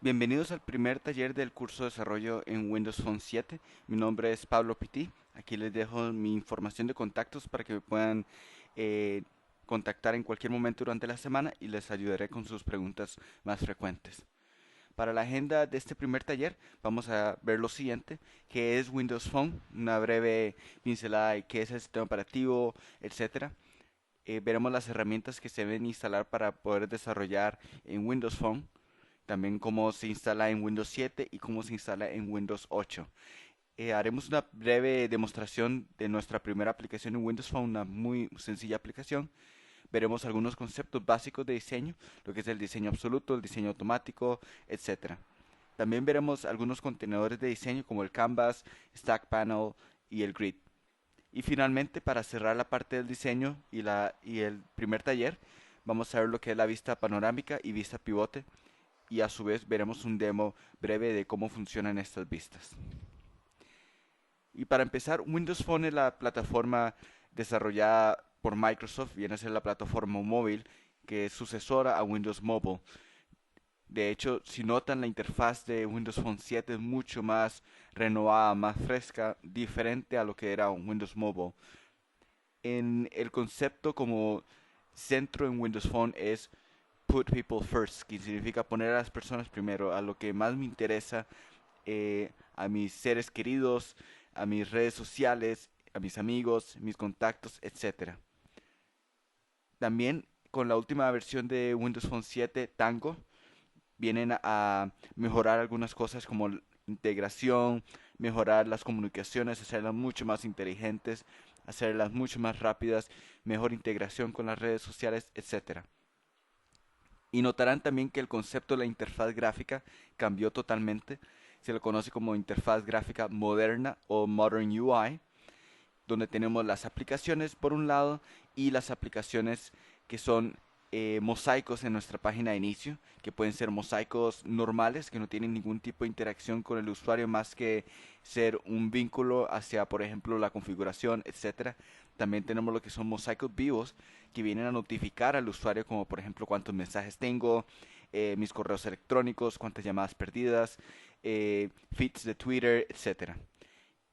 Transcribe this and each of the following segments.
Bienvenidos al primer taller del curso de desarrollo en Windows Phone 7. Mi nombre es Pablo Piti. Aquí les dejo mi información de contactos para que me puedan eh, contactar en cualquier momento durante la semana y les ayudaré con sus preguntas más frecuentes. Para la agenda de este primer taller vamos a ver lo siguiente, que es Windows Phone, una breve pincelada de qué es el sistema operativo, etcétera. Veremos las herramientas que se deben instalar para poder desarrollar en Windows Phone, también cómo se instala en Windows 7 y cómo se instala en Windows 8. Haremos una breve demostración de nuestra primera aplicación en Windows Phone, una muy sencilla aplicación. Veremos algunos conceptos básicos de diseño, lo que es el diseño absoluto, el diseño automático, etcétera. También veremos algunos contenedores de diseño como el Canvas, Stack Panel y el Grid. Y finalmente, para cerrar la parte del diseño y el primer taller, vamos a ver lo que es la vista panorámica y vista pivote, y a su vez veremos un demo breve de cómo funcionan estas vistas. Y para empezar, Windows Phone es la plataforma desarrollada por Microsoft, viene a ser la plataforma móvil que es sucesora a Windows Mobile. De hecho, si notan, la interfaz de Windows Phone 7 es mucho más renovada, más fresca, diferente a lo que era un Windows Mobile. En el concepto como centro en Windows Phone es put people first, que significa poner a las personas primero, a lo que más me interesa, a mis seres queridos, a mis redes sociales, a mis amigos, mis contactos, etcétera. También con la última versión de Windows Phone 7 Tango vienen a mejorar algunas cosas como integración, mejorar las comunicaciones, hacerlas mucho más inteligentes, hacerlas mucho más rápidas, mejor integración con las redes sociales, etcétera. Y notarán también que el concepto de la interfaz gráfica cambió totalmente. Se le conoce como interfaz gráfica moderna o Modern UI, donde tenemos las aplicaciones por un lado y las aplicaciones que son mosaicos en nuestra página de inicio, que pueden ser mosaicos normales, que no tienen ningún tipo de interacción con el usuario más que ser un vínculo hacia, por ejemplo, la configuración, etcétera. También tenemos lo que son mosaicos vivos, que vienen a notificar al usuario, como por ejemplo cuántos mensajes tengo, mis correos electrónicos, cuántas llamadas perdidas, feeds de Twitter, etcétera.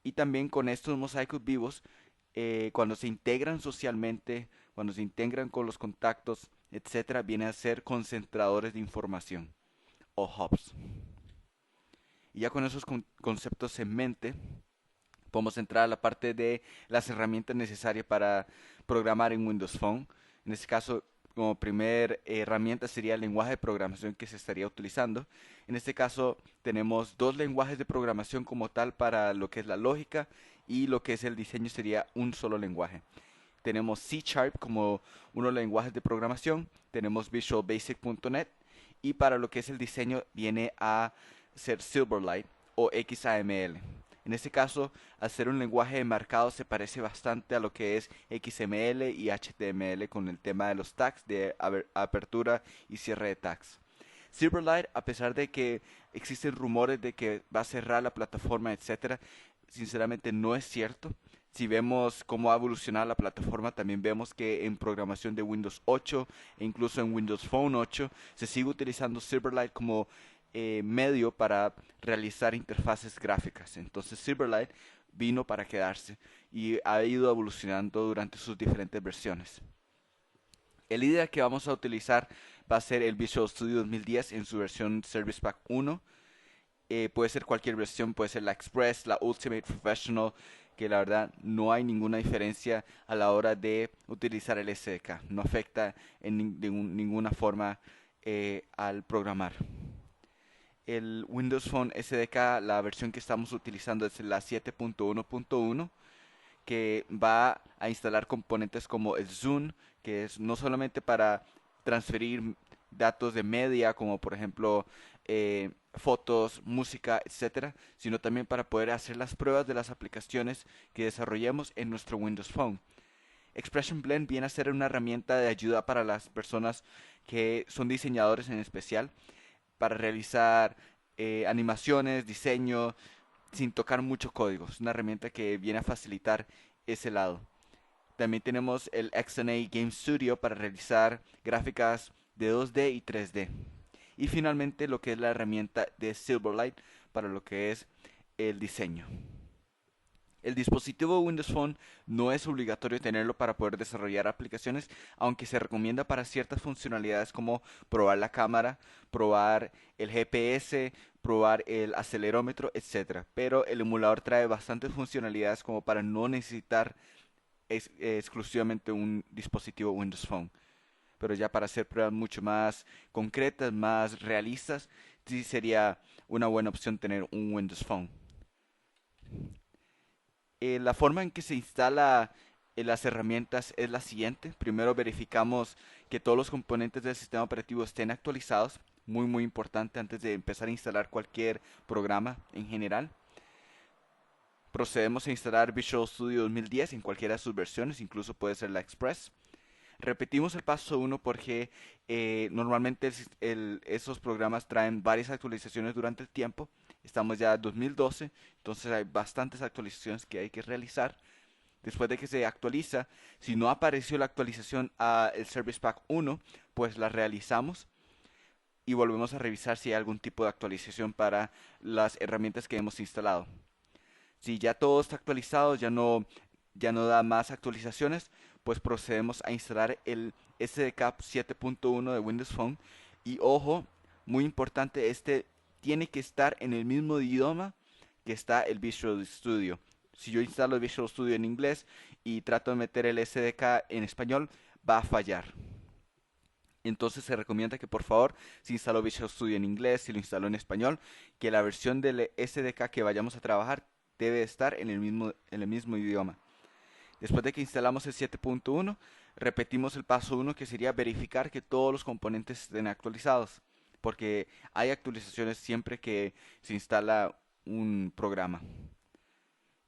Y también con estos mosaicos vivos, cuando se integran socialmente, cuando se integran con los contactos, etcétera, vienen a ser concentradores de información o hubs. Y ya con esos conceptos en mente, podemos entrar a la parte de las herramientas necesarias para programar en Windows Phone. En este caso, como primer herramienta sería el lenguaje de programación que se estaría utilizando. En este caso, tenemos dos lenguajes de programación como tal para lo que es la lógica, y lo que es el diseño sería un solo lenguaje. Tenemos C Sharp como uno de los lenguajes de programación, tenemos Visual Basic.net, y para lo que es el diseño viene a ser Silverlight o XAML. En este caso, al ser un lenguaje de marcado, se parece bastante a lo que es XML y HTML con el tema de los tags, de apertura y cierre de tags. Silverlight, a pesar de que existen rumores de que va a cerrar la plataforma, etcétera, sinceramente no es cierto. Si vemos cómo ha evolucionado la plataforma, también vemos que en programación de Windows 8 e incluso en Windows Phone 8 se sigue utilizando Silverlight como medio para realizar interfaces gráficas. Entonces Silverlight vino para quedarse y ha ido evolucionando durante sus diferentes versiones. El IDE que vamos a utilizar va a ser el Visual Studio 2010 en su versión Service Pack 1. Puede ser cualquier versión, puede ser la Express, la Ultimate Professional, que la verdad no hay ninguna diferencia a la hora de utilizar el SDK. No afecta en ninguna forma al programar. El Windows Phone SDK, la versión que estamos utilizando es la 7.1.1, que va a instalar componentes como el Zoom, que es no solamente para transferir datos de media, como por ejemplo fotos, música, etcétera, sino también para poder hacer las pruebas de las aplicaciones que desarrollemos en nuestro Windows Phone. Expression Blend viene a ser una herramienta de ayuda para las personas que son diseñadores en especial, para realizar animaciones, diseño, sin tocar mucho código. Es una herramienta que viene a facilitar ese lado. También tenemos el XNA Game Studio para realizar gráficas de 2D y 3D. Y finalmente lo que es la herramienta de Silverlight para lo que es el diseño. El dispositivo Windows Phone no es obligatorio tenerlo para poder desarrollar aplicaciones, aunque se recomienda para ciertas funcionalidades como probar la cámara, probar el GPS, probar el acelerómetro, etcétera. Pero el emulador trae bastantes funcionalidades como para no necesitar exclusivamente un dispositivo Windows Phone. Pero ya para hacer pruebas mucho más concretas, más realistas, sí sería una buena opción tener un Windows Phone. La forma en que se instala las herramientas es la siguiente. Primero verificamos que todos los componentes del sistema operativo estén actualizados. Muy importante antes de empezar a instalar cualquier programa en general. Procedemos a instalar Visual Studio 2010 en cualquiera de sus versiones, incluso puede ser la Express. Repetimos el paso 1 porque normalmente esos programas traen varias actualizaciones durante el tiempo. Estamos ya en 2012, entonces hay bastantes actualizaciones que hay que realizar. Después de que se actualiza, si no apareció la actualización al Service Pack 1, pues la realizamos y volvemos a revisar si hay algún tipo de actualización para las herramientas que hemos instalado. Si ya todo está actualizado, ya no da más actualizaciones, pues procedemos a instalar el SDK 7.1 de Windows Phone. Y ojo, muy importante, este tiene que estar en el mismo idioma que está el Visual Studio. Si yo instalo el Visual Studio en inglés y trato de meter el SDK en español, va a fallar. Entonces se recomienda que por favor, si instaló Visual Studio en inglés, si lo instaló en español, que la versión del SDK que vayamos a trabajar debe estar en el mismo idioma. Después de que instalamos el 7.1, repetimos el paso 1 que sería verificar que todos los componentes estén actualizados, porque hay actualizaciones siempre que se instala un programa.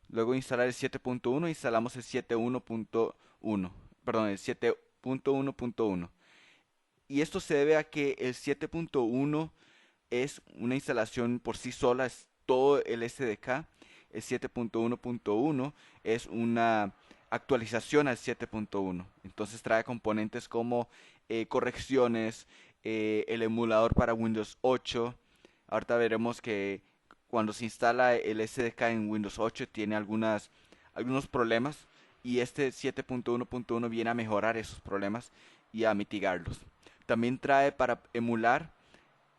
Luego de instalar el 7.1, instalamos el 7.1.1, perdón, el 7.1.1. Y esto se debe a que el 7.1 es una instalación por sí sola, es todo el SDK. El 7.1.1 es una actualización al 7.1. Entonces trae componentes como correcciones, el emulador para Windows 8. Ahorita veremos que cuando se instala el SDK en Windows 8 tiene algunos problemas y este 7.1.1 viene a mejorar esos problemas y a mitigarlos. También trae para emular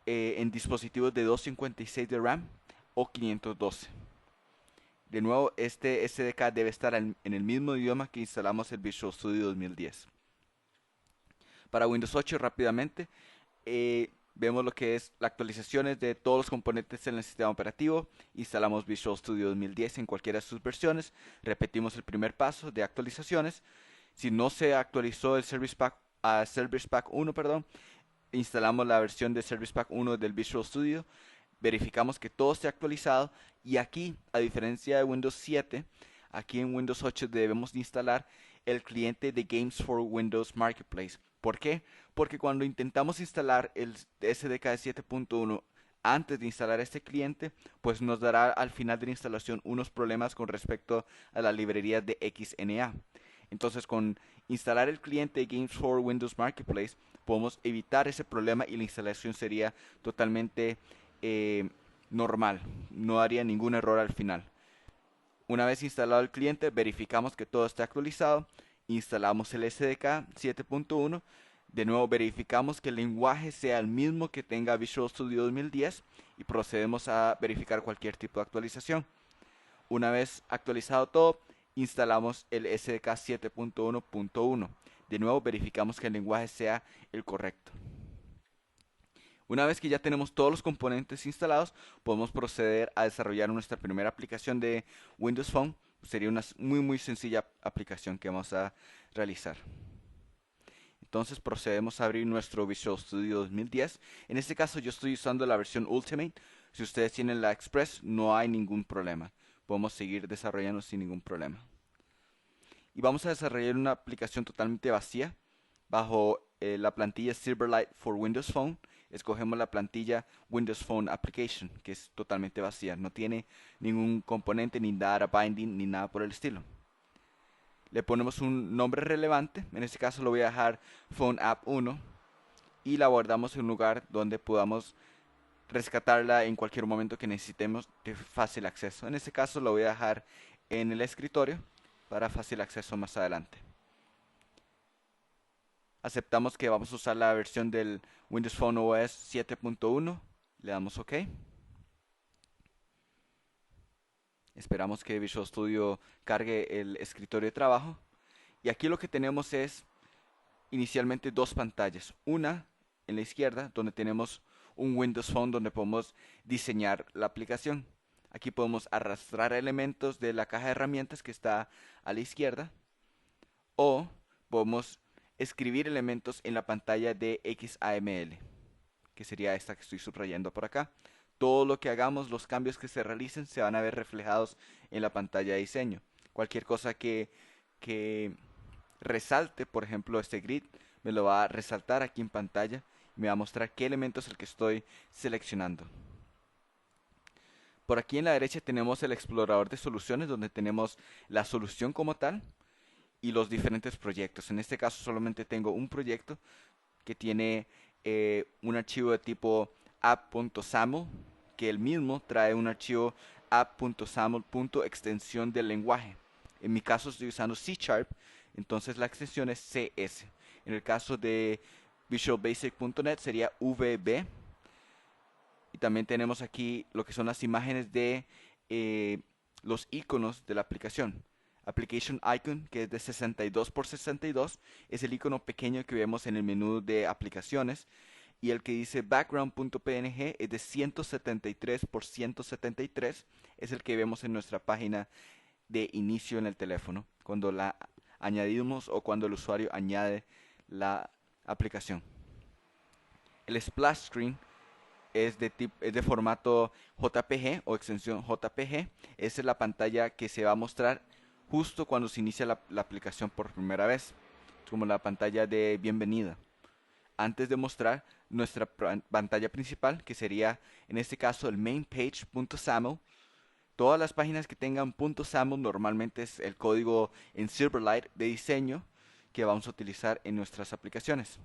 en dispositivos de 256 de RAM o 512. De nuevo, este SDK debe estar en el mismo idioma que instalamos el Visual Studio 2010. Para Windows 8 rápidamente vemos lo que es las actualizaciones de todos los componentes en el sistema operativo. Instalamos Visual Studio 2010 en cualquiera de sus versiones. Repetimos el primer paso de actualizaciones. Si no se actualizó el Service Pack a Service Pack 1, perdón, instalamos la versión de Service Pack 1 del Visual Studio, verificamos que todo esté actualizado y aquí, a diferencia de Windows 7, aquí en Windows 8 debemos instalar el cliente de Games for Windows Marketplace. ¿Por qué? Porque cuando intentamos instalar el SDK 7.1 antes de instalar este cliente, pues nos dará al final de la instalación unos problemas con respecto a la librería de XNA. Entonces, con instalar el cliente Games for Windows Marketplace, podemos evitar ese problema y la instalación sería totalmente eh, normal. No haría ningún error al final. Una vez instalado el cliente, verificamos que todo está actualizado. Instalamos el SDK 7.1. De nuevo verificamos que el lenguaje sea el mismo que tenga Visual Studio 2010 y procedemos a verificar cualquier tipo de actualización. Una vez actualizado todo, instalamos el SDK 7.1.1. De nuevo verificamos que el lenguaje sea el correcto. Una vez que ya tenemos todos los componentes instalados, podemos proceder a desarrollar nuestra primera aplicación de Windows Phone. Sería una muy sencilla aplicación que vamos a realizar. Entonces procedemos a abrir nuestro Visual Studio 2010. En este caso yo estoy usando la versión Ultimate. Si ustedes tienen la Express no hay ningún problema. Podemos seguir desarrollando sin ningún problema. Y vamos a desarrollar una aplicación totalmente vacía bajo la plantilla Silverlight for Windows Phone. Escogemos la plantilla Windows Phone Application, que es totalmente vacía. No tiene ningún componente, ni data binding, ni nada por el estilo. Le ponemos un nombre relevante. En este caso lo voy a dejar Phone App 1. y la guardamos en un lugar donde podamos rescatarla en cualquier momento que necesitemos de fácil acceso. En este caso lo voy a dejar en el escritorio para fácil acceso más adelante. Aceptamos que vamos a usar la versión del Windows Phone OS 7.1. Le damos OK. Esperamos que Visual Studio cargue el escritorio de trabajo. Y aquí lo que tenemos es inicialmente dos pantallas. Una en la izquierda donde tenemos un Windows Phone donde podemos diseñar la aplicación. Aquí podemos arrastrar elementos de la caja de herramientas que está a la izquierda. O podemos escribir elementos en la pantalla de XAML, que sería esta que estoy subrayando por acá. Todo lo que hagamos, los cambios que se realicen, se van a ver reflejados en la pantalla de diseño. Cualquier cosa que resalte, por ejemplo, este grid, me lo va a resaltar aquí en pantalla y me va a mostrar qué elemento es el que estoy seleccionando. Por aquí en la derecha tenemos el explorador de soluciones, donde tenemos la solución como tal y los diferentes proyectos. En este caso solamente tengo un proyecto que tiene un archivo de tipo app.saml, que el mismo trae un archivo app.saml.extensión del lenguaje. En mi caso estoy usando C#, entonces la extensión es CS. En el caso de visualbasic.net sería VB. Y también tenemos aquí lo que son las imágenes de los iconos de la aplicación. Application Icon, que es de 62 por 62, es el icono pequeño que vemos en el menú de aplicaciones. Y el que dice background.png es de 173 por 173, es el que vemos en nuestra página de inicio en el teléfono, cuando la añadimos o cuando el usuario añade la aplicación. El splash screen es de formato JPG o extensión JPG. Esa es la pantalla que se va a mostrar justo cuando se inicia la aplicación por primera vez, como la pantalla de bienvenida, antes de mostrar nuestra pantalla principal, que sería en este caso el main page.saml. Todas las páginas que tengan .saml normalmente es el código en Silverlight de diseño que vamos a utilizar en nuestras aplicaciones.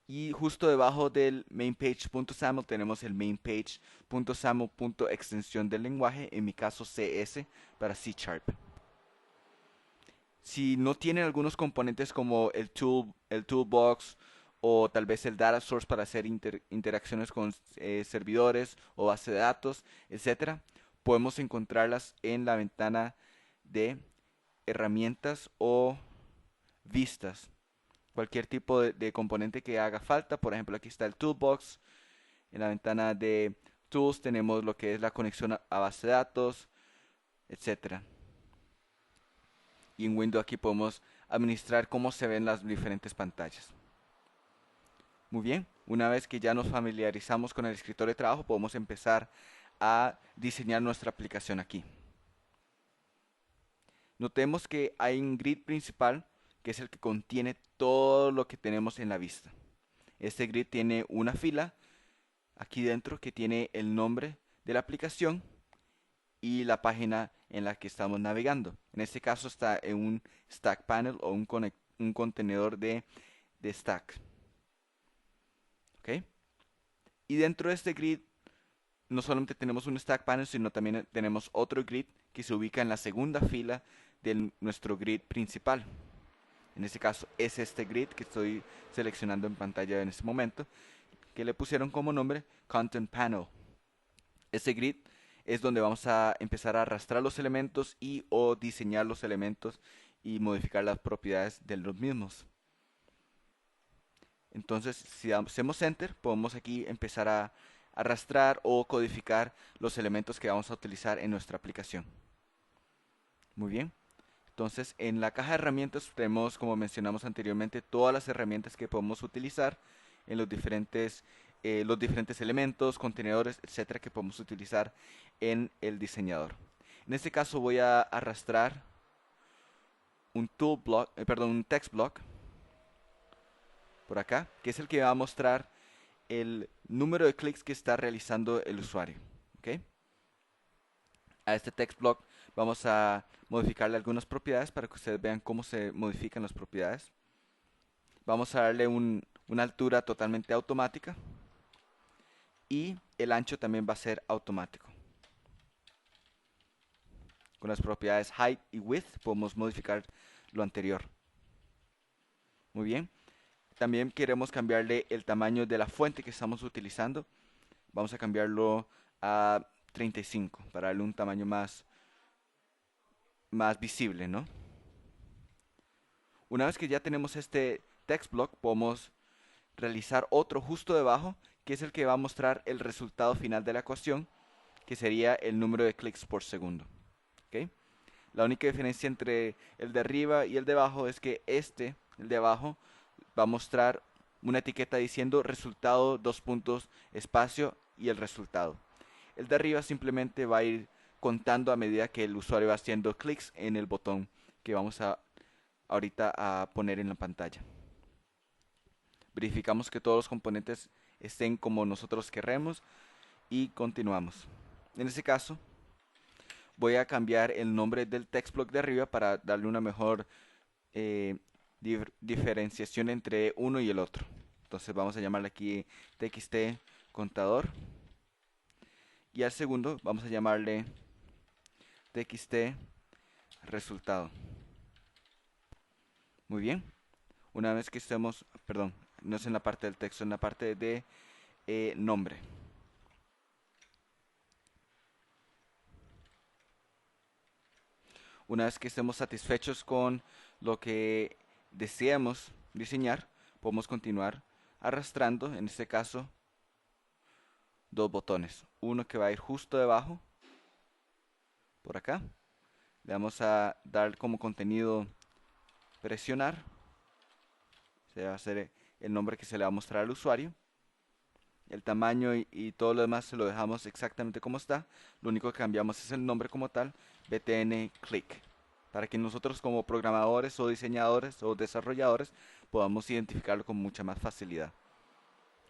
Y justo debajo del mainPage.saml tenemos el mainPage.saml.extensión del lenguaje, en mi caso CS para C#. Si no tienen algunos componentes como el toolbox o tal vez el data source para hacer interacciones con servidores o base de datos, etcétera, podemos encontrarlas en la ventana de herramientas o vistas. Cualquier tipo de componente que haga falta. Por ejemplo, aquí está el Toolbox. En la ventana de Tools tenemos lo que es la conexión a base de datos, etcétera. Y en Windows aquí podemos administrar cómo se ven las diferentes pantallas. Muy bien, una vez que ya nos familiarizamos con el escritorio de trabajo, podemos empezar a diseñar nuestra aplicación aquí. Notemos que hay un grid principal que es el que contiene todo lo que tenemos en la vista. Este grid tiene una fila aquí dentro que tiene el nombre de la aplicación y la página en la que estamos navegando. En este caso está en un stack panel o un contenedor de stack. ¿Okay? Y dentro de este grid no solamente tenemos un stack panel, sino también tenemos otro grid que se ubica en la segunda fila de nuestro grid principal. En este caso es este grid que estoy seleccionando en pantalla en este momento, que le pusieron como nombre Content Panel. Este grid es donde vamos a empezar a arrastrar los elementos y o diseñar los elementos y modificar las propiedades de los mismos. Entonces, si hacemos Enter, podemos aquí empezar a arrastrar o codificar los elementos que vamos a utilizar en nuestra aplicación. Muy bien. Entonces, en la caja de herramientas tenemos, como mencionamos anteriormente, todas las herramientas que podemos utilizar en los diferentes elementos, contenedores, etcétera, que podemos utilizar en el diseñador. En este caso voy a arrastrar un un text block por acá, que es el que va a mostrar el número de clics que está realizando el usuario. ¿Okay? A este text block vamos a modificarle algunas propiedades para que ustedes vean cómo se modifican las propiedades. Vamos a darle un una altura totalmente automática y el ancho también va a ser automático. Con las propiedades height y width podemos modificar lo anterior. Muy bien. También queremos cambiarle el tamaño de la fuente que estamos utilizando. Vamos a cambiarlo a 35 para darle un tamaño más visible, ¿no? Una vez que ya tenemos este text block, podemos realizar otro justo debajo, que es el que va a mostrar el resultado final de la ecuación, que sería el número de clics por segundo. ¿Okay? La única diferencia entre el de arriba y el de abajo es que el de abajo, va a mostrar una etiqueta diciendo resultado, dos puntos, espacio y el resultado. El de arriba simplemente va a ir contando a medida que el usuario va haciendo clics en el botón que vamos ahorita a poner en la pantalla. Verificamos que todos los componentes estén como nosotros queremos y continuamos. En este caso, voy a cambiar el nombre del text block de arriba para darle una mejor diferenciación entre uno y el otro. Entonces vamos a llamarle aquí txt contador. Y al segundo vamos a llamarle txt resultado. Muy bien. Una vez que estemos, perdón, no es en la parte del texto, en la parte de nombre. Una vez que estemos satisfechos con lo que deseamos diseñar, podemos continuar arrastrando, en este caso, dos botones. Uno que va a ir justo debajo, por acá. Le vamos a dar como contenido presionar. Se va a hacer el nombre que se le va a mostrar al usuario. El tamaño y todo lo demás se lo dejamos exactamente como está. Lo único que cambiamos es el nombre como tal, btn click, para que nosotros como programadores o diseñadores o desarrolladores podamos identificarlo con mucha más facilidad.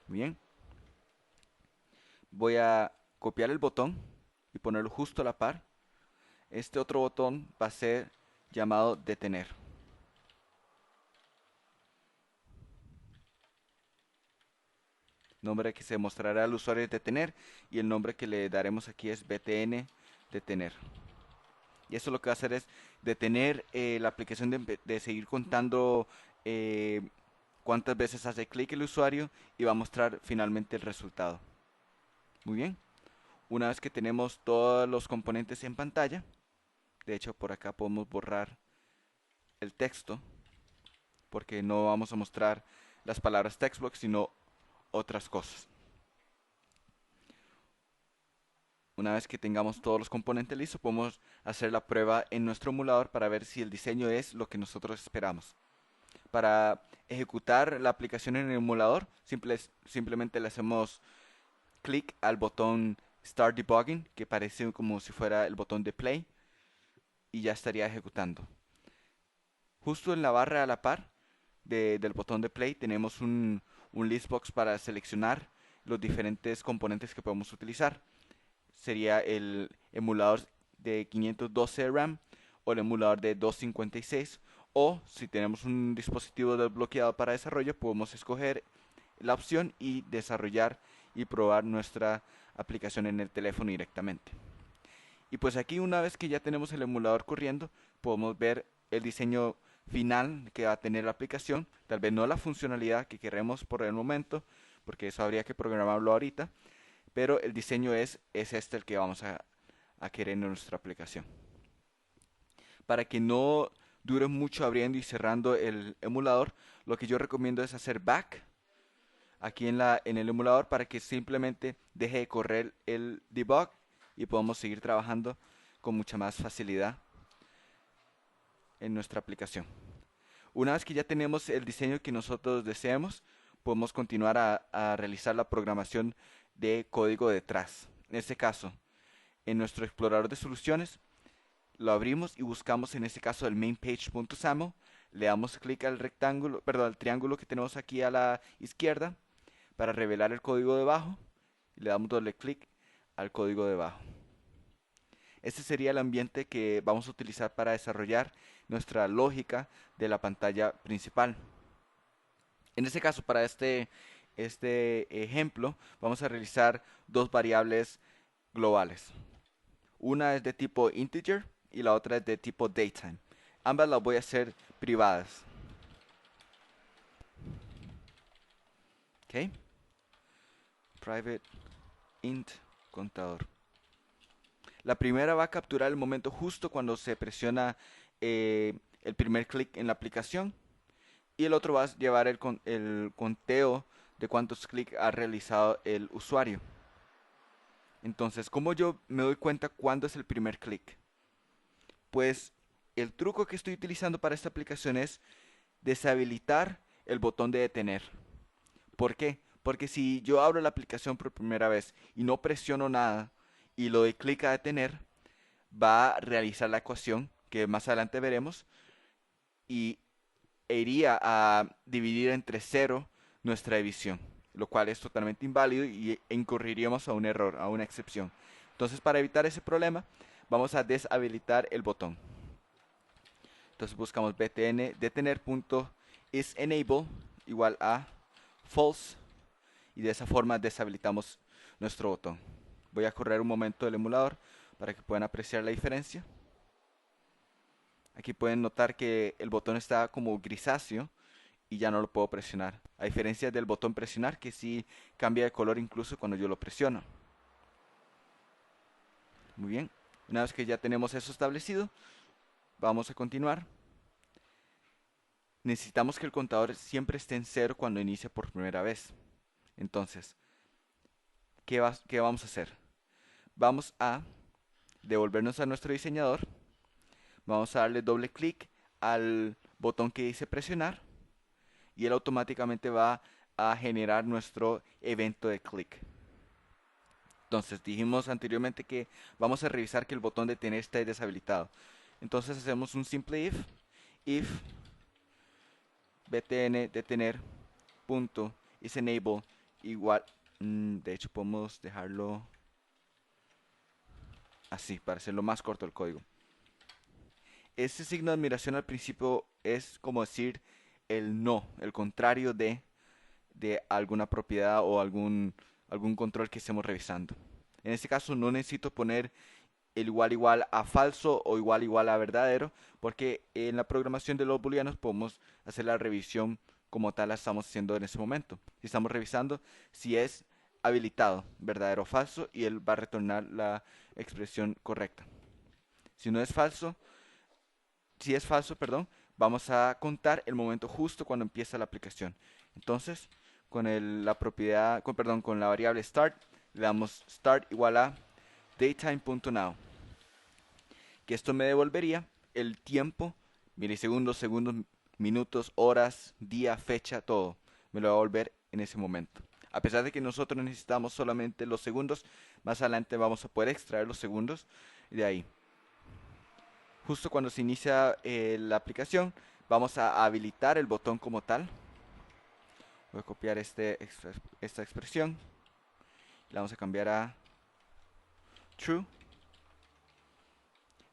Bien. Voy a copiar el botón y ponerlo justo a la par. Este otro botón va a ser llamado detener. Nombre que se mostrará al usuario es detener y el nombre que le daremos aquí es btn detener. Y eso lo que va a hacer es detener la aplicación de seguir contando cuántas veces hace clic el usuario y va a mostrar finalmente el resultado. Muy bien. Una vez que tenemos todos los componentes en pantalla, de hecho por acá podemos borrar el texto porque no vamos a mostrar las palabras textblock sino otras cosas. Una vez que tengamos todos los componentes listos, podemos hacer la prueba en nuestro emulador para ver si el diseño es lo que nosotros esperamos. Para ejecutar la aplicación en el emulador, simplemente le hacemos clic al botón Start Debugging, que parece como si fuera el botón de Play, y ya estaría ejecutando. Justo en la barra a la par del botón de Play tenemos un listbox para seleccionar los diferentes componentes que podemos utilizar. Sería el emulador de 512 RAM o el emulador de 256, o si tenemos un dispositivo desbloqueado para desarrollo podemos escoger la opción y desarrollar y probar nuestra aplicación en el teléfono directamente. Y pues aquí, una vez que ya tenemos el emulador corriendo, podemos ver el diseño final que va a tener la aplicación. Tal vez no la funcionalidad que queremos por el momento, porque eso habría que programarlo ahorita, pero el diseño es este el que vamos a querer en nuestra aplicación. Para que no dure mucho abriendo y cerrando el emulador, lo que yo recomiendo es hacer back aquí en el emulador para que simplemente deje de correr el debug y podamos seguir trabajando con mucha más facilidad en nuestra aplicación. Una vez que ya tenemos el diseño que nosotros deseamos, podemos continuar a realizar la programación de código detrás. En este caso, en nuestro explorador de soluciones, lo abrimos y buscamos en este caso el mainpage.xaml, le damos clic al rectángulo, perdón, al triángulo que tenemos aquí a la izquierda para revelar el código debajo y le damos doble clic al código debajo. Este sería el ambiente que vamos a utilizar para desarrollar nuestra lógica de la pantalla principal. En este caso, para este ejemplo, vamos a realizar dos variables globales. Una es de tipo integer y la otra es de tipo datetime. Ambas las voy a hacer privadas. ¿Ok? Private int contador. La primera va a capturar el momento justo cuando se presiona el primer clic en la aplicación. Y el otro va a llevar el conteo de cuántos clics ha realizado el usuario. Entonces, ¿cómo yo me doy cuenta cuándo es el primer clic? Pues el truco que estoy utilizando para esta aplicación es deshabilitar el botón de detener. ¿Por qué? Porque si yo abro la aplicación por primera vez y no presiono nada y lo doy clic a detener, va a realizar la ecuación que más adelante veremos y iría a dividir entre cero nuestra división, lo cual es totalmente inválido y incurriríamos a un error, a una excepción. Entonces, para evitar ese problema, vamos a deshabilitar el botón. Entonces buscamos btn detener.isEnable igual a false y de esa forma deshabilitamos nuestro botón. Voy a correr un momento el emulador para que puedan apreciar la diferencia. Aquí pueden notar que el botón está como grisáceo y ya no lo puedo presionar. A diferencia del botón presionar que sí cambia de color incluso cuando yo lo presiono. Muy bien. Una vez que ya tenemos eso establecido, vamos a continuar. Necesitamos que el contador siempre esté en cero cuando inicia por primera vez. Entonces, ¿qué vamos a hacer? Vamos a devolvernos a nuestro diseñador. Vamos a darle doble clic al botón que dice presionar y él automáticamente va a generar nuestro evento de clic. Entonces dijimos anteriormente que vamos a revisar que el botón detener esté deshabilitado. Entonces hacemos un simple if btn detener punto isEnable igual, de hecho podemos dejarlo así para hacerlo más corto el código. Ese signo de admiración al principio es como decir el no, el contrario de alguna propiedad o algún control que estemos revisando. En este caso no necesito poner el igual a falso o igual a verdadero, porque en la programación de los booleanos podemos hacer la revisión como tal la estamos haciendo en ese momento. Si estamos revisando si es habilitado, verdadero o falso, y él va a retornar la expresión correcta. Si no es falso, si es falso, perdón, vamos a contar el momento justo cuando empieza la aplicación. Entonces, la propiedad, con la variable start, le damos start igual a datetime.now, que esto me devolvería el tiempo, milisegundos, segundos, minutos, horas, día, fecha, todo. Me lo va a devolver en ese momento. A pesar de que nosotros necesitamos solamente los segundos, más adelante vamos a poder extraer los segundos de ahí. Justo cuando se inicia la aplicación, vamos a habilitar el botón como tal. Voy a copiar esta expresión. La vamos a cambiar a true.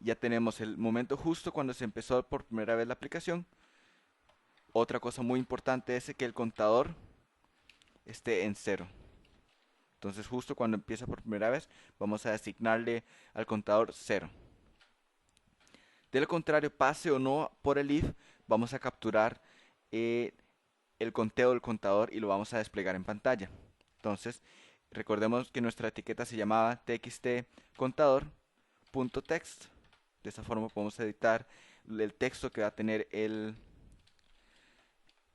Ya tenemos el momento justo cuando se empezó por primera vez la aplicación. Otra cosa muy importante es que el contador esté en cero. Entonces justo cuando empieza por primera vez vamos a asignarle al contador 0. De lo contrario, pase o no por el if, vamos a capturar el conteo del contador y lo vamos a desplegar en pantalla. Entonces, recordemos que nuestra etiqueta se llamaba txt contador.text. De esta forma podemos editar el texto que va a tener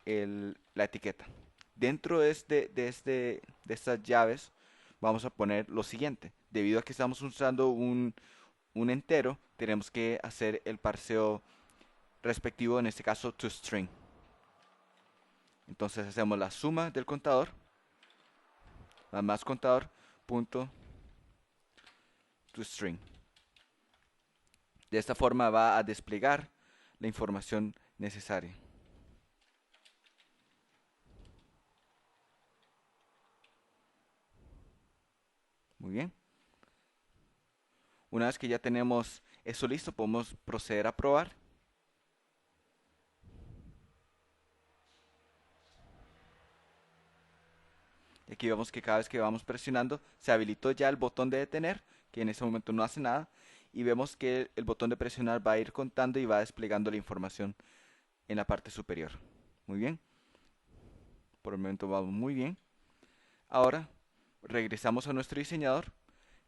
la etiqueta. Dentro de estas llaves vamos a poner lo siguiente. Debido a que estamos usando un entero, tenemos que hacer el parseo respectivo, en este caso toString. Entonces hacemos la suma del contador, más contador, punto toString. De esta forma va a desplegar la información necesaria. Muy bien. Una vez que ya tenemos eso listo, podemos proceder a probar. Aquí vemos que cada vez que vamos presionando se habilitó ya el botón de detener, que en ese momento no hace nada, y vemos que el botón de presionar va a ir contando y va desplegando la información en la parte superior. Muy bien, por el momento vamos muy bien. Ahora regresamos a nuestro diseñador,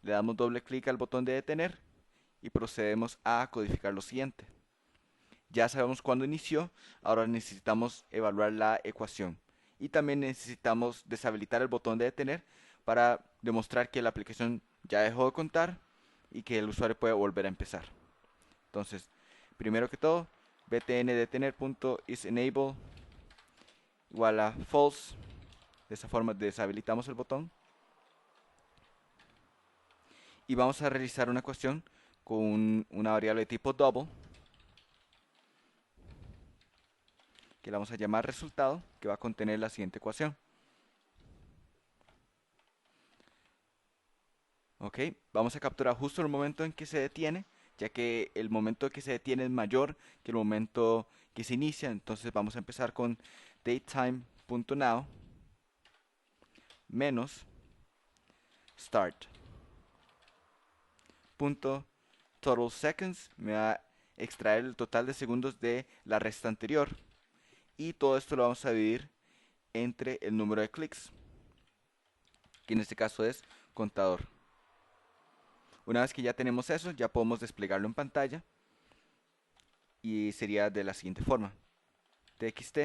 le damos doble clic al botón de detener y procedemos a codificar lo siguiente. Ya sabemos cuándo inició, ahora necesitamos evaluar la ecuación. Y también necesitamos deshabilitar el botón de detener para demostrar que la aplicación ya dejó de contar y que el usuario puede volver a empezar. Entonces, primero que todo, btn detener.isEnable igual a false. De esa forma deshabilitamos el botón. Y vamos a realizar una ecuación con una variable de tipo double, que la vamos a llamar resultado, que va a contener la siguiente ecuación. Ok, vamos a capturar justo el momento en que se detiene, ya que el momento que se detiene es mayor que el momento que se inicia. Entonces vamos a empezar con datetime.now menos start.total seconds. Me va a extraer el total de segundos de la resta anterior. Y todo esto lo vamos a dividir entre el número de clics, que en este caso es contador. Una vez que ya tenemos eso, ya podemos desplegarlo en pantalla y sería de la siguiente forma: txt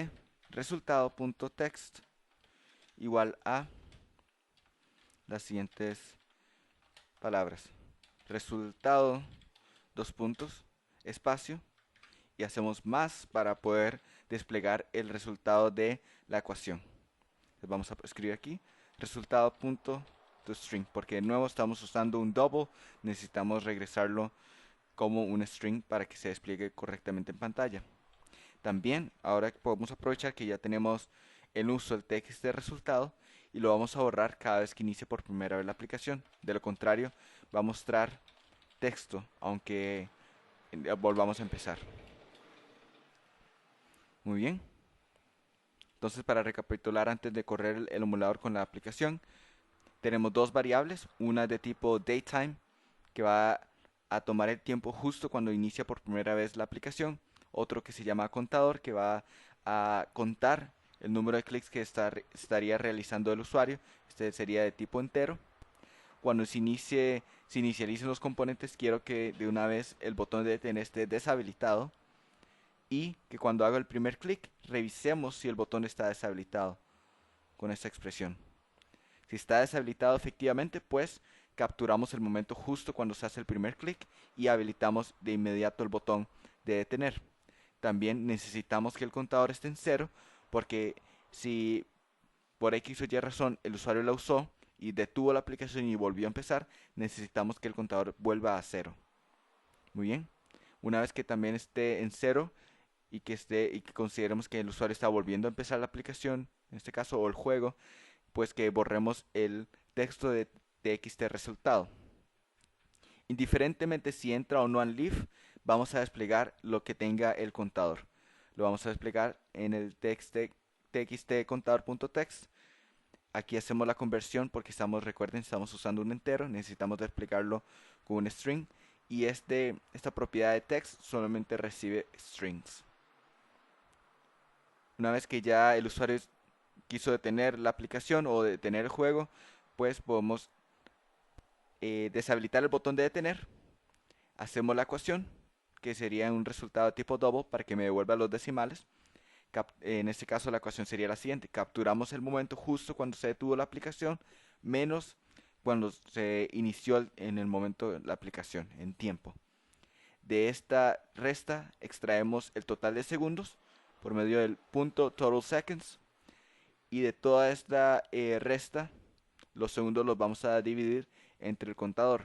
resultado.text igual a las siguientes palabras: resultado, dos puntos, espacio, y hacemos más para poder desplegar el resultado de la ecuación. Entonces vamos a escribir aquí resultado.toString, porque de nuevo estamos usando un double, necesitamos regresarlo como un string para que se despliegue correctamente en pantalla. También ahora podemos aprovechar que ya tenemos el uso del txt de resultado y lo vamos a borrar cada vez que inicie por primera vez la aplicación. De lo contrario, va a mostrar texto aunque volvamos a empezar. Muy bien. Entonces, para recapitular antes de correr el emulador con la aplicación, tenemos dos variables, una de tipo datetime, que va a tomar el tiempo justo cuando inicia por primera vez la aplicación, otro que se llama contador, que va a contar el número de clics que estaría realizando el usuario. Este sería de tipo entero. Cuando se inicialicen los componentes, quiero que de una vez el botón de detener esté deshabilitado y que cuando haga el primer clic revisemos si el botón está deshabilitado con esta expresión. Si está deshabilitado efectivamente, pues capturamos el momento justo cuando se hace el primer clic y habilitamos de inmediato el botón de detener. También necesitamos que el contador esté en cero, porque si por X o Y razón el usuario la usó y detuvo la aplicación y volvió a empezar, necesitamos que el contador vuelva a cero. Muy bien. Una vez que también esté en cero y que consideremos que el usuario está volviendo a empezar la aplicación, en este caso, o el juego, pues que borremos el texto de txt resultado. Indiferentemente si entra o no en leaf, vamos a desplegar lo que tenga el contador. Lo vamos a desplegar en el txt contador.text. Aquí hacemos la conversión porque recuerden, estamos usando un entero, necesitamos desplegarlo con un string, y esta propiedad de text solamente recibe strings. Una vez que ya el usuario quiso detener la aplicación o detener el juego, pues podemos deshabilitar el botón de detener. Hacemos la ecuación, que sería un resultado de tipo double para que me devuelva los decimales. En este caso la ecuación sería la siguiente: capturamos el momento justo cuando se detuvo la aplicación menos cuando se inició en el momento de la aplicación, en tiempo. De esta resta extraemos el total de segundos por medio del punto total seconds, y de toda esta resta los segundos los vamos a dividir entre el contador.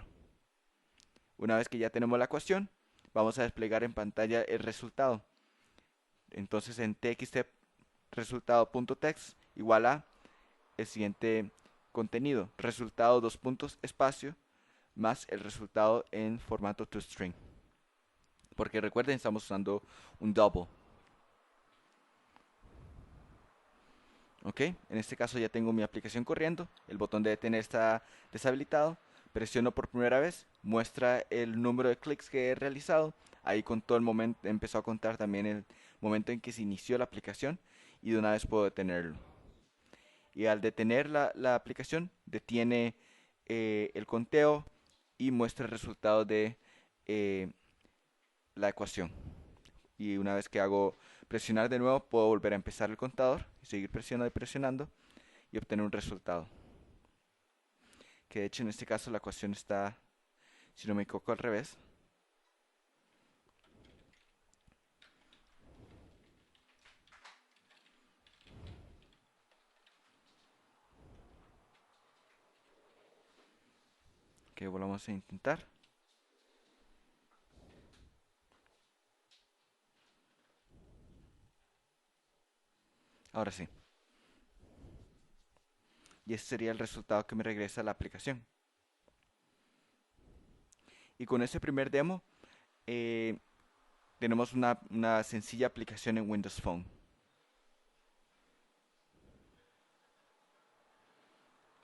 Una vez que ya tenemos la ecuación, vamos a desplegar en pantalla el resultado. Entonces en txt resultado.text igual a el siguiente contenido: resultado, dos puntos, espacio, más el resultado en formato toString, porque recuerden, estamos usando un double. Ok, en este caso ya tengo mi aplicación corriendo, el botón de detener está deshabilitado, presiono por primera vez, muestra el número de clics que he realizado, ahí contó el momento, empezó a contar también el momento en que se inició la aplicación y de una vez puedo detenerlo. Y al detener la aplicación, detiene el conteo y muestra el resultado de eh, la ecuación. Y una vez que hago presionar de nuevo, puedo volver a empezar el contador y seguir presionando y presionando y obtener un resultado. Que de hecho en este caso la ecuación está, si no me equivoco, al revés. Que volvamos a intentar. Ahora sí. Y ese sería el resultado que me regresa la aplicación. Y con este primer demo eh, tenemos una sencilla aplicación en Windows Phone.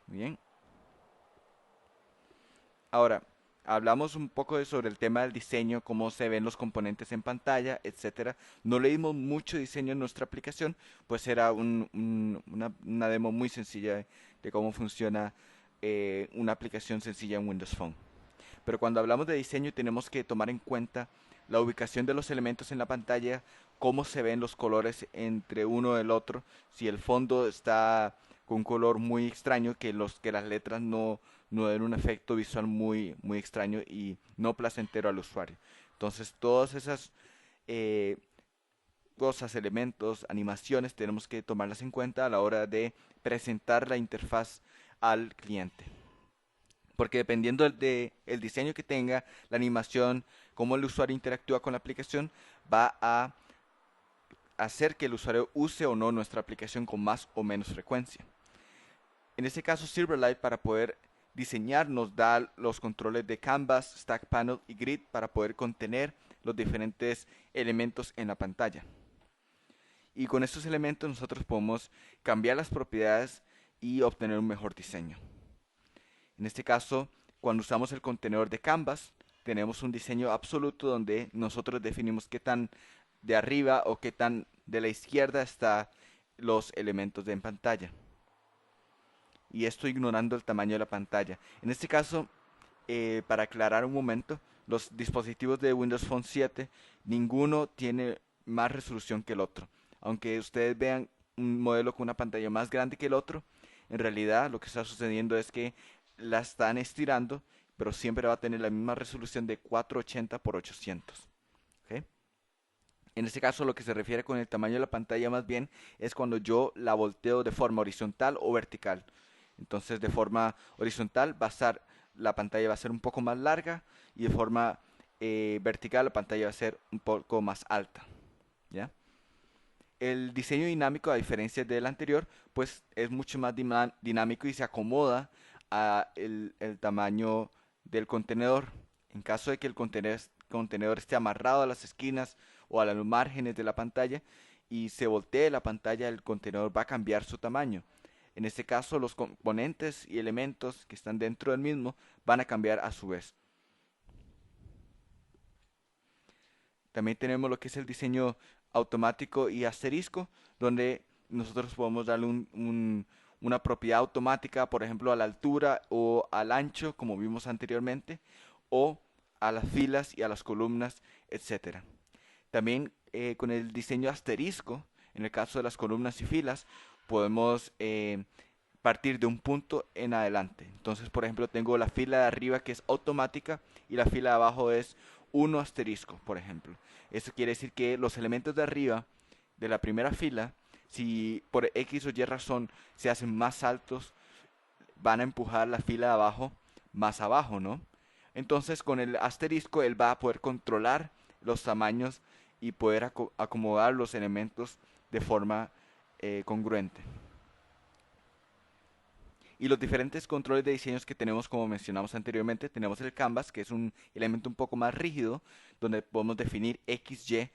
Bien. Ahora, hablamos un poco sobre el tema del diseño, cómo se ven los componentes en pantalla, etcétera. No le dimos mucho diseño en nuestra aplicación, pues era una demo muy sencilla de cómo funciona una aplicación sencilla en Windows Phone. Pero cuando hablamos de diseño tenemos que tomar en cuenta la ubicación de los elementos en la pantalla, cómo se ven los colores entre uno y el otro, si el fondo está con un color muy extraño, que las letras no den un efecto visual muy extraño y no placentero al usuario. Entonces todas esas eh, cosas, elementos, animaciones, tenemos que tomarlas en cuenta a la hora de presentar la interfaz al cliente. Porque dependiendo el diseño que tenga, la animación, cómo el usuario interactúa con la aplicación, va a hacer que el usuario use o no nuestra aplicación con más o menos frecuencia. En este caso, Silverlight, para poder diseñar, nos da los controles de Canvas, Stack Panel y Grid para poder contener los diferentes elementos en la pantalla. Y con estos elementos nosotros podemos cambiar las propiedades y obtener un mejor diseño. En este caso, cuando usamos el contenedor de Canvas, tenemos un diseño absoluto donde nosotros definimos qué tan de arriba o qué tan de la izquierda están los elementos de en pantalla. Y esto ignorando el tamaño de la pantalla. En este caso, para aclarar un momento, los dispositivos de Windows Phone 7, ninguno tiene más resolución que el otro. Aunque ustedes vean un modelo con una pantalla más grande que el otro, en realidad lo que está sucediendo es que la están estirando, pero siempre va a tener la misma resolución de 480 por 800. ¿Ok? En este caso, lo que se refiere con el tamaño de la pantalla más bien es cuando yo la volteo de forma horizontal o vertical. Entonces, de forma horizontal la pantalla va a ser un poco más larga y de forma vertical la pantalla va a ser un poco más alta. ¿Ya? El diseño dinámico, a diferencia del anterior, pues es mucho más dinámico y se acomoda a el tamaño del contenedor. En caso de que el contenedor esté amarrado a las esquinas o a los márgenes de la pantalla y se voltee la pantalla, el contenedor va a cambiar su tamaño. En este caso, los componentes y elementos que están dentro del mismo van a cambiar a su vez. También tenemos lo que es el diseño automático y asterisco, donde nosotros podemos darle una propiedad automática, por ejemplo, a la altura o al ancho, como vimos anteriormente, o a las filas y a las columnas, etcétera. También con el diseño asterisco, en el caso de las columnas y filas, podemos partir de un punto en adelante. Entonces, por ejemplo, tengo la fila de arriba que es automática y la fila de abajo es 1 asterisco, por ejemplo. Eso quiere decir que los elementos de arriba de la primera fila, si por X o Y razón se hacen más altos, van a empujar la fila de abajo más abajo, ¿no? Entonces, con el asterisco, él va a poder controlar los tamaños y poder acomodar los elementos de forma congruente. Y los diferentes controles de diseños que tenemos, como mencionamos anteriormente, tenemos el canvas, que es un elemento un poco más rígido, donde podemos definir X, Y,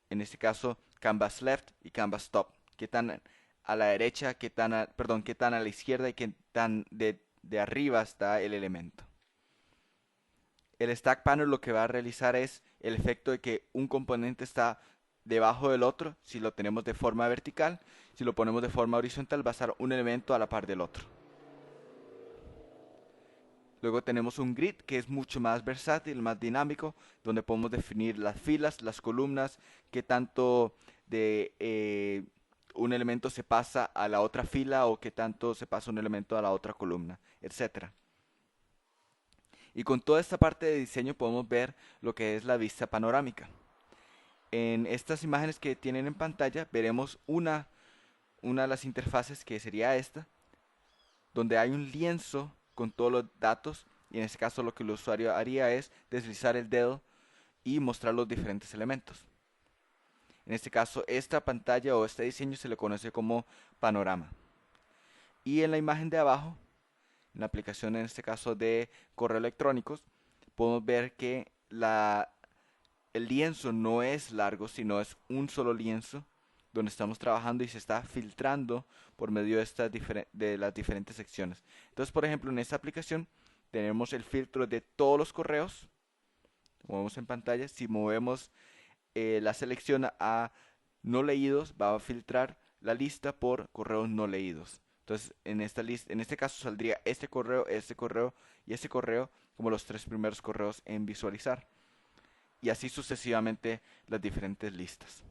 en este caso canvas left y canvas top, qué tan a la derecha, qué tan a la izquierda y qué tan de arriba está el elemento. El stack panel lo que va a realizar es el efecto de que un componente está debajo del otro, si lo tenemos de forma vertical. Si lo ponemos de forma horizontal va a estar un elemento a la par del otro. Luego tenemos un grid que es mucho más versátil, más dinámico, donde podemos definir las filas, las columnas, qué tanto de un elemento se pasa a la otra fila o qué tanto se pasa un elemento a la otra columna, etcétera. Y con toda esta parte de diseño podemos ver lo que es la vista panorámica. En estas imágenes que tienen en pantalla veremos una de las interfaces, que sería esta, donde hay un lienzo con todos los datos, y en este caso lo que el usuario haría es deslizar el dedo y mostrar los diferentes elementos. En este caso, esta pantalla o este diseño se le conoce como panorama. Y en la imagen de abajo, en la aplicación en este caso de correo electrónicos, podemos ver que el lienzo no es largo, sino es un solo lienzo donde estamos trabajando y se está filtrando por medio de las diferentes secciones. Entonces, por ejemplo, en esta aplicación tenemos el filtro de todos los correos. Como vemos en pantalla, si movemos la selección a no leídos, va a filtrar la lista por correos no leídos. Entonces, en esta lista, en este caso saldría este correo y este correo como los tres primeros correos en visualizar. Y así sucesivamente las diferentes listas.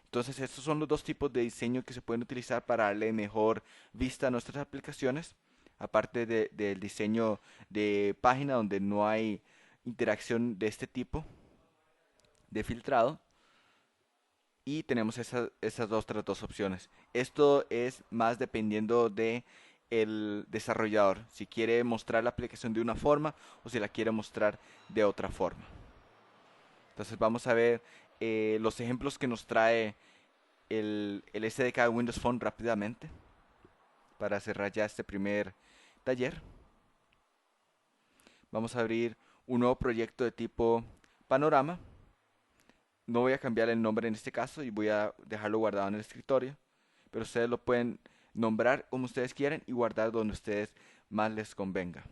Entonces, estos son los dos tipos de diseño que se pueden utilizar para darle mejor vista a nuestras aplicaciones. Aparte del diseño de página donde no hay interacción de este tipo de filtrado. Y tenemos esas otras dos opciones. Esto es más dependiendo de el desarrollador, si quiere mostrar la aplicación de una forma o si la quiere mostrar de otra forma. Entonces vamos a ver los ejemplos que nos trae el SDK de Windows Phone rápidamente para cerrar ya este primer taller. Vamos a abrir un nuevo proyecto de tipo panorama. No voy a cambiar el nombre en este caso y voy a dejarlo guardado en el escritorio, pero ustedes lo pueden nombrar como ustedes quieran y guardar donde ustedes más les convenga.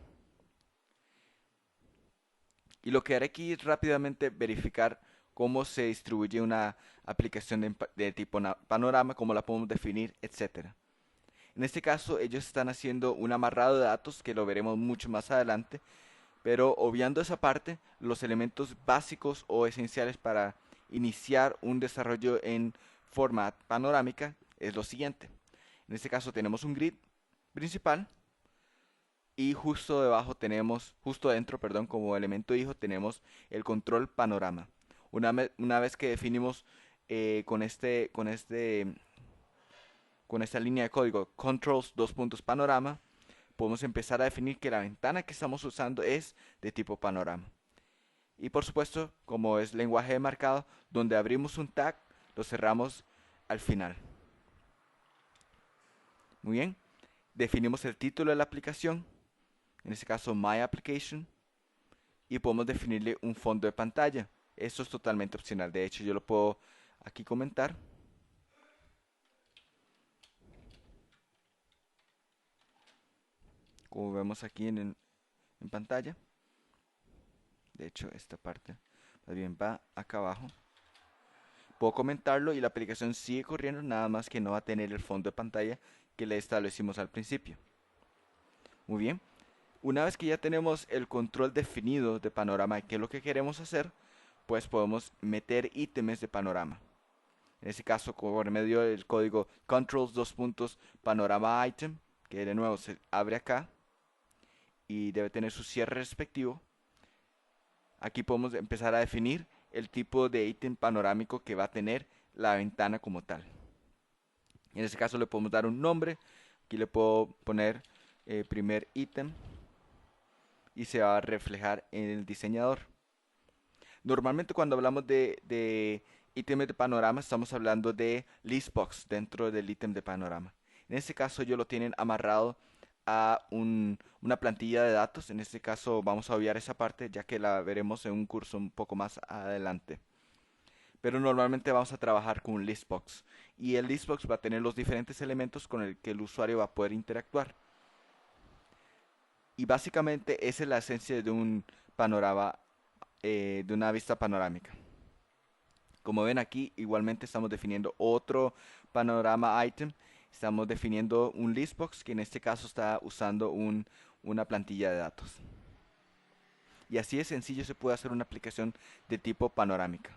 Y lo que haré aquí es rápidamente verificar cómo se distribuye una aplicación de tipo panorama, cómo la podemos definir, etcétera. En este caso ellos están haciendo un amarrado de datos que lo veremos mucho más adelante, pero obviando esa parte, los elementos básicos o esenciales para iniciar un desarrollo en forma panorámica es lo siguiente. En este caso tenemos un grid principal y justo dentro, perdón, como elemento hijo tenemos el control panorama. Una vez que definimos con esta línea de código controls panorama, podemos empezar a definir que la ventana que estamos usando es de tipo panorama. Y por supuesto, como es lenguaje de marcado, donde abrimos un tag, lo cerramos al final. Muy bien, definimos el título de la aplicación, en este caso My Application, y podemos definirle un fondo de pantalla. Esto es totalmente opcional, de hecho yo lo puedo aquí comentar. Como vemos aquí en pantalla. De hecho esta parte más bien va acá abajo. Puedo comentarlo y la aplicación sigue corriendo, nada más que no va a tener el fondo de pantalla que le establecimos al principio. Muy bien, una vez que ya tenemos el control definido de panorama de qué es lo que queremos hacer, pues podemos meter ítems de panorama. En este caso, por medio del código controls panorama item, que de nuevo se abre acá y debe tener su cierre respectivo. Aquí podemos empezar a definir el tipo de ítem panorámico que va a tener la ventana como tal. En este caso le podemos dar un nombre. Aquí le puedo poner primer ítem y se va a reflejar en el diseñador. Normalmente cuando hablamos de ítems de panorama estamos hablando de listbox dentro del ítem de panorama. En este caso ellos lo tienen amarrado a una plantilla de datos. En este caso vamos a obviar esa parte ya que la veremos en un curso un poco más adelante. pero normalmente vamos a trabajar con un listbox. Y el listbox va a tener los diferentes elementos con el que el usuario va a poder interactuar. Y básicamente esa es la esencia de un panorama, de una vista panorámica. Como ven aquí, igualmente estamos definiendo otro panorama item. Estamos definiendo un listbox que en este caso está usando una plantilla de datos. Y así de sencillo se puede hacer una aplicación de tipo panorámica.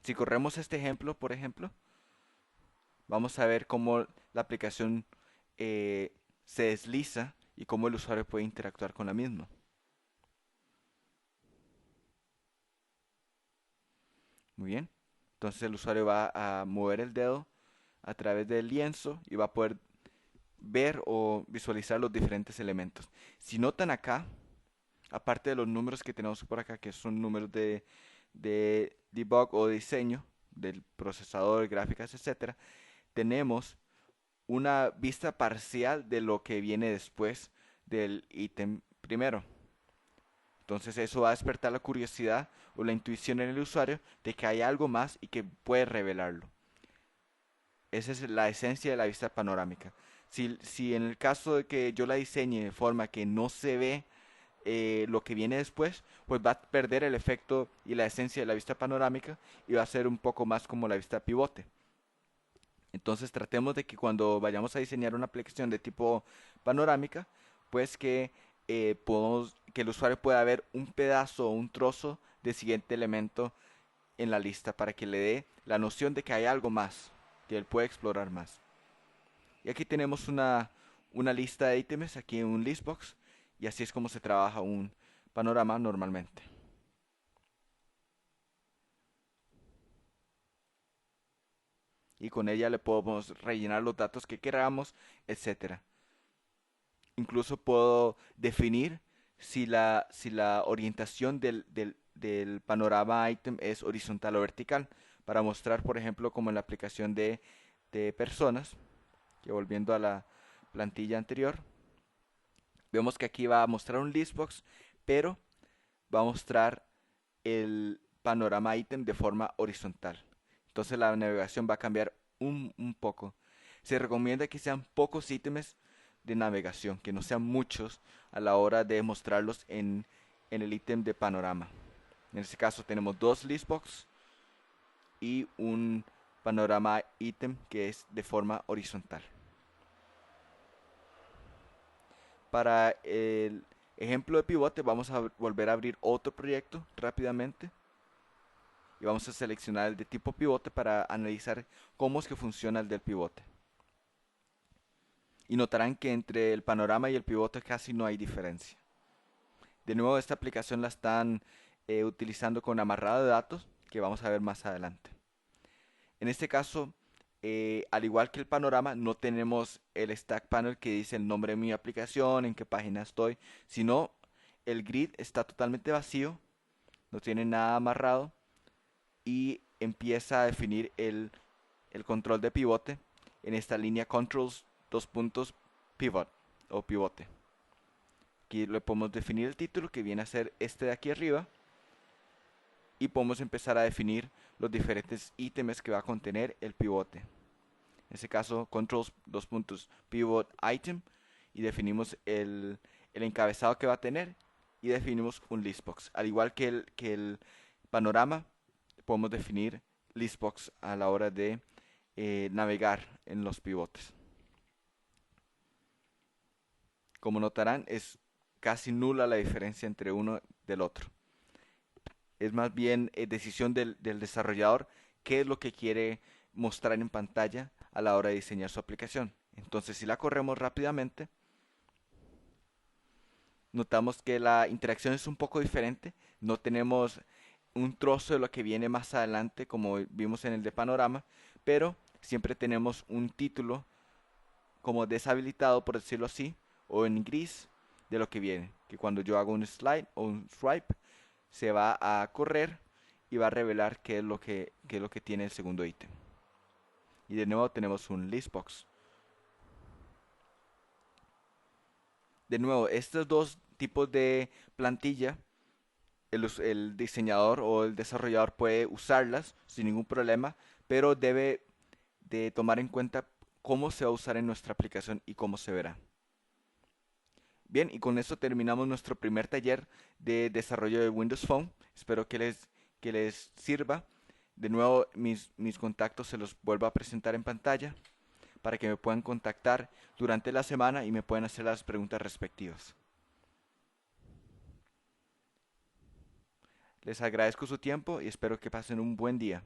Si corremos este ejemplo, por ejemplo, vamos a ver cómo la aplicación eh, se desliza y cómo el usuario puede interactuar con la misma. Muy bien. Entonces el usuario va a mover el dedo a través del lienzo y va a poder ver o visualizar los diferentes elementos. Si notan acá, aparte de los números que tenemos por acá, que son números de debug o diseño del procesador, gráficas, etcétera, tenemos una vista parcial de lo que viene después del ítem primero. Entonces eso va a despertar la curiosidad o la intuición en el usuario de que hay algo más y que puede revelarlo. Esa es la esencia de la vista panorámica. Si en el caso de que yo la diseñe de forma que no se ve lo que viene después, pues va a perder el efecto y la esencia de la vista panorámica y va a ser un poco más como la vista pivote. Entonces tratemos de que cuando vayamos a diseñar una aplicación de tipo panorámica, pues que el usuario pueda ver un pedazo o un trozo del siguiente elemento en la lista para que le dé la noción de que hay algo más, que él puede explorar más. Y aquí tenemos una lista de ítems, aquí en un listbox, y así es como se trabaja un panorama normalmente. Y con ella le podemos rellenar los datos que queramos, etcétera. Incluso puedo definir si la orientación del panorama item es horizontal o vertical, para mostrar, por ejemplo, como en la aplicación de personas, que volviendo a la plantilla anterior, vemos que aquí va a mostrar un listbox, pero va a mostrar el panorama item de forma horizontal. Entonces la navegación va a cambiar un poco. Se recomienda que sean pocos ítems de navegación, que no sean muchos a la hora de mostrarlos en el ítem de panorama. En este caso tenemos dos listbox y un panorama ítem que es de forma horizontal. Para el ejemplo de pivote vamos a volver a abrir otro proyecto rápidamente y vamos a seleccionar el de tipo pivote para analizar cómo es que funciona el del pivote. Y notarán que entre el panorama y el pivote casi no hay diferencia. De nuevo, esta aplicación la están utilizando con amarrado de datos, que vamos a ver más adelante. En este caso, al igual que el panorama, no tenemos el stack panel que dice el nombre de mi aplicación, en qué página estoy, sino el grid está totalmente vacío, no tiene nada amarrado y empieza a definir el control de pivote en esta línea controls dos puntos pivot o pivote. Aquí le podemos definir el título, que viene a ser este de aquí arriba, y podemos empezar a definir los diferentes ítems que va a contener el pivote. En este caso, controls dos puntos pivot item, y definimos el encabezado que va a tener y definimos un listbox. Al igual que el panorama, podemos definir listbox a la hora de navegar en los pivotes. Como notarán, es casi nula la diferencia entre uno del otro. Es más bien decisión del desarrollador qué es lo que quiere mostrar en pantalla a la hora de diseñar su aplicación. Entonces, si la corremos rápidamente, notamos que la interacción es un poco diferente. No tenemos un trozo de lo que viene más adelante, como vimos en el de panorama, pero siempre tenemos un título como deshabilitado, por decirlo así, o en gris de lo que viene. Que cuando yo hago un slide o un swipe, se va a correr y va a revelar qué es lo que tiene el segundo ítem. Y de nuevo tenemos un listbox. De nuevo, estos dos tipos de plantilla el diseñador o el desarrollador puede usarlas sin ningún problema, pero debe de tomar en cuenta cómo se va a usar en nuestra aplicación y cómo se verá. Bien, y con eso terminamos nuestro primer taller de desarrollo de Windows Phone. Espero que les sirva. De nuevo, mis contactos se los vuelvo a presentar en pantalla para que me puedan contactar durante la semana y me puedan hacer las preguntas respectivas. Les agradezco su tiempo y espero que pasen un buen día.